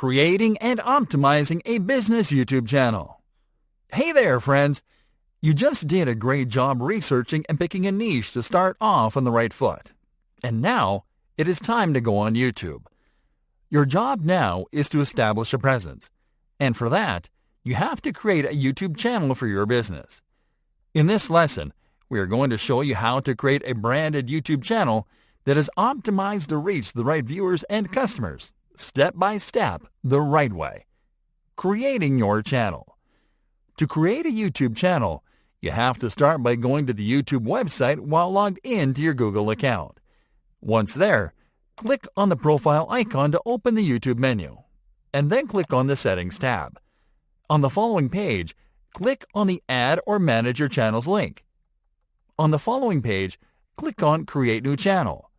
Creating and optimizing a business YouTube channel. Hey there, friends! You just did a great job researching and picking a niche to start off on the right foot. And now, it is time to go on YouTube. Your job now is to establish a presence. And for that, you have to create a YouTube channel for your business. In this lesson, we are going to show you how to create a branded YouTube channel that is optimized to reach the right viewers and customers, step by step, the right way. Creating your channel. To create a YouTube channel, you have to start by going to the YouTube website while logged into your Google account. Once there, click on the profile icon to open the YouTube menu, and then click on the Settings tab. On the following page, click on the Add or Manage Your Channels link. On the following page, click on Create New Channel.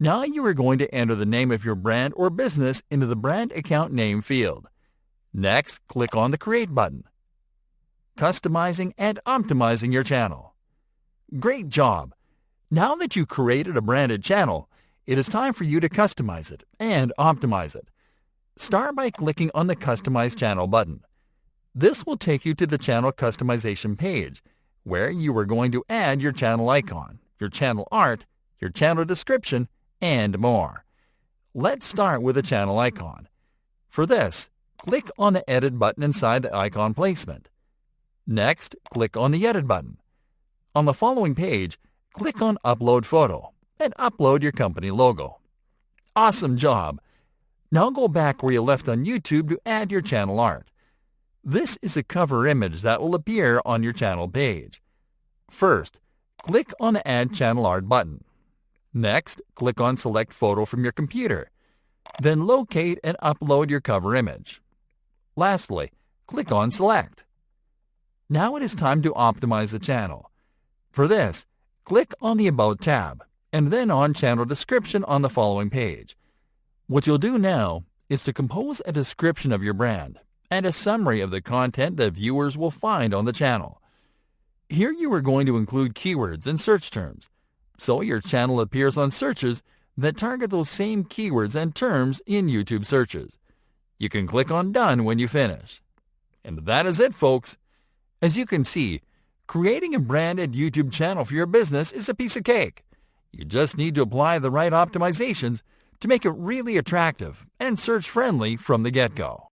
Now you are going to enter the name of your brand or business into the Brand Account Name field. Next, click on the Create button. Customizing and optimizing your channel. Great job! Now that you created a branded channel, it is time for you to customize it and optimize it. Start by clicking on the Customize Channel button. This will take you to the channel customization page, where you are going to add your channel icon, your channel art, your channel description, and more. Let's start with the channel icon. For this, click on the Edit button inside the icon placement. Next, click on the Edit button. On the following page, click on Upload Photo and upload your company logo. Awesome job! Now go back where you left on YouTube to add your channel art. This is a cover image that will appear on your channel page. First, click on the Add Channel Art button. Next, click on Select Photo from your computer. Then locate and upload your cover image. Lastly, click on Select. Now it is time to optimize the channel. For this, click on the About tab and then on Channel Description on the following page. What you'll do now is to compose a description of your brand and a summary of the content that viewers will find on the channel. Here you are going to include keywords and search terms, so your channel appears on searches that target those same keywords and terms in YouTube searches. You can click on Done when you finish. And that is it, folks. As you can see, creating a branded YouTube channel for your business is a piece of cake. You just need to apply the right optimizations to make it really attractive and search-friendly from the get-go.